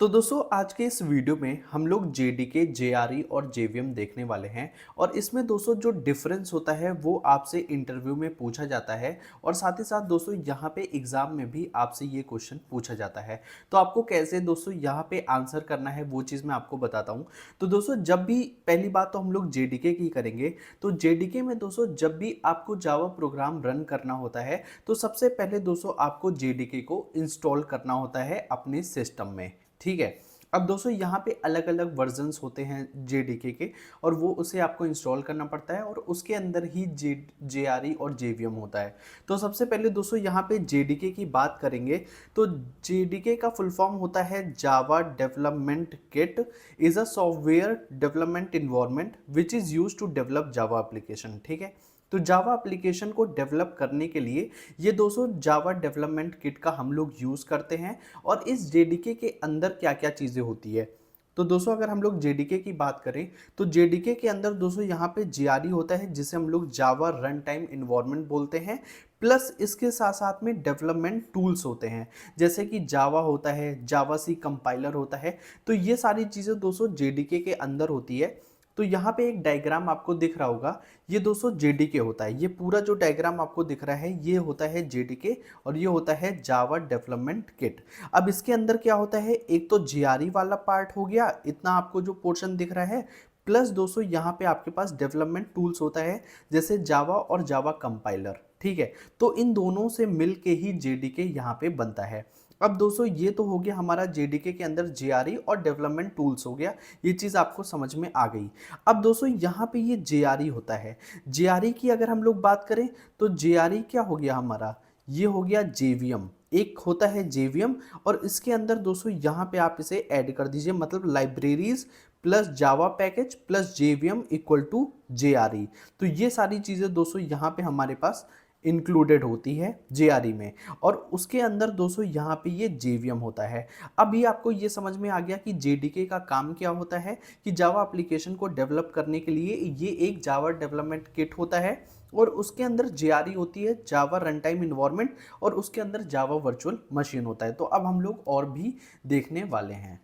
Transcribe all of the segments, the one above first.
तो दोस्तों आज के इस वीडियो में हम लोग जेडीके, जेआरई और जेवीएम देखने वाले हैं। और इसमें दोस्तों जो डिफरेंस होता है वो आपसे इंटरव्यू में पूछा जाता है और साथ ही साथ दोस्तों यहाँ पे एग्जाम में भी आपसे ये क्वेश्चन पूछा जाता है। तो आपको कैसे दोस्तों यहाँ पे आंसर करना है वो चीज़ मैं आपको बताता हूँ। तो दोस्तों जब भी पहली बात तो हम लोग जेडीके की करेंगे। तो जेडीके में दोस्तों जब भी आपको जावा प्रोग्राम रन करना होता है तो सबसे पहले दोस्तों आपको जेडीके को इंस्टॉल करना होता है अपने सिस्टम में। ठीक है। अब दोस्तों यहाँ पे अलग अलग वर्जन्स होते हैं जेडीके के और वो उसे आपको इंस्टॉल करना पड़ता है और उसके अंदर ही जेआरई और जेवीएम होता है। तो सबसे पहले दोस्तों यहाँ पे जेडीके की बात करेंगे। तो जेडीके का फुल फॉर्म होता है Java development kit is a software development environment which is use to develop Java application. ठीक है। तो जावा एप्लीकेशन को डेवलप करने के लिए ये दोस्तों जावा डेवलपमेंट किट का हम लोग यूज़ करते हैं। और इस जेडीके के अंदर क्या क्या चीज़ें होती है। तो दोस्तों अगर हम लोग जेडीके की बात करें तो जेडीके के अंदर दोस्तों यहाँ पे जीआरई होता है जिसे हम लोग जावा रन टाइम इन्वायरमेंट बोलते हैं। प्लस इसके साथ साथ में डेवलपमेंट टूल्स होते हैं जैसे कि जावा होता है, जावा सी कंपाइलर होता है। तो ये सारी चीज़ें दोस्तों जेडीके के अंदर होती है। तो यहाँ पे एक डायग्राम आपको दिख रहा होगा, ये दोस्तों जेडीके होता है। ये पूरा जो डायग्राम आपको दिख रहा है ये होता है जेडीके और ये होता है जावा डेवलपमेंट किट। अब इसके अंदर क्या होता है, एक तो जीआरई वाला पार्ट हो गया, इतना आपको जो पोर्शन दिख रहा है। प्लस दोस्तों यहाँ पे आपके पास डेवलपमेंट टूल्स होता है जैसे जावा और जावा कंपाइलर। ठीक है। तो इन दोनों से मिल के ही जेडीके यहाँ पे बनता है। अब दोस्तों ये तो हो गया हमारा जेडीके के अंदर जेआरई और डेवलपमेंट टूल्स हो गया, ये चीज़ आपको समझ में आ गई। अब दोस्तों यहाँ पे ये जेआरई होता है। जेआरई की अगर हम लोग बात करें तो जेआरई क्या हो गया हमारा, ये हो गया जेवीएम। एक होता है जेवीएम और इसके अंदर दोस्तों यहाँ पे आप इसे ऐड कर दीजिए, मतलब libraries plus Java package plus JVM equal to JRE. तो ये सारी चीज़ें दोस्तों यहाँ पे हमारे पास इंक्लूडेड होती है जेआरई में। और उसके अंदर दोस्तों यहाँ पे ये जेवीएम होता है। अब ये आपको ये समझ में आ गया कि जेडीके का काम क्या होता है, कि जावा एप्लीकेशन को डेवलप करने के लिए ये एक जावा डेवलपमेंट किट होता है और उसके अंदर जेआरई होती है, जावा रन टाइम इन्वायरमेंट, और उसके अंदर जावा वर्चुअल मशीन होता है। तो अब हम लोग और भी देखने वाले हैं।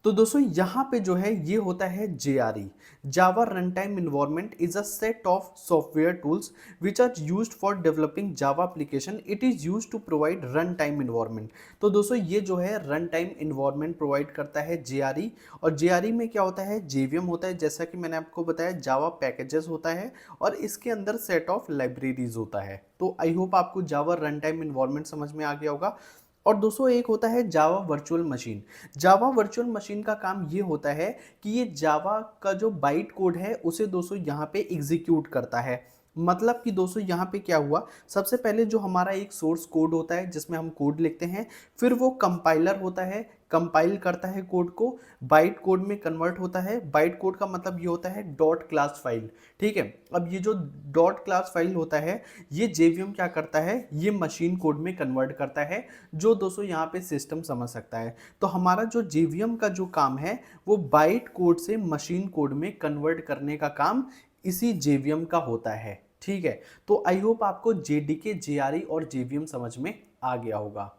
तो दोस्तों यहाँ पे जो है ये होता है JRE, Java run time environment is a set of software tools which are used for developing Java application. It is used to provide run time environment. तो दोस्तों ये जो है रन टाइम इन्वायरमेंट प्रोवाइड करता है जेआरई। और JRE में क्या होता है, जेवीएम होता है, जैसा कि मैंने आपको बताया जावा पैकेजेस होता है और इसके अंदर सेट ऑफ लाइब्रेरीज होता है। तो आई होप आपको जावा रन टाइम इन्वायरमेंट समझ में आ गया होगा। और दोस्तों एक होता है Java virtual machine. Java virtual machine का काम ये होता है कि ये जावा का जो बाइट कोड है उसे दोस्तों यहाँ पे एग्जीक्यूट करता है। मतलब कि दोस्तों यहाँ पे क्या हुआ, सबसे पहले जो हमारा एक सोर्स कोड होता है जिसमें हम कोड लिखते हैं, फिर वो कंपाइलर होता है, कंपाइल करता है कोड को, बाइट कोड में कन्वर्ट होता है। बाइट कोड का मतलब ये होता है डॉट क्लास फाइल। ठीक है। अब ये जो डॉट क्लास फाइल होता है ये जेवीएम क्या करता है, ये मशीन कोड में कन्वर्ट करता है, जो दोस्तों यहाँ पे सिस्टम समझ सकता है। तो हमारा जो जेवीएम का जो काम है वो बाइट कोड से मशीन कोड में कन्वर्ट करने का काम इसी जेवीएम का होता है। ठीक है। तो आई होप आपको जेडीके, जेआरई और जेवीएम समझ में आ गया होगा।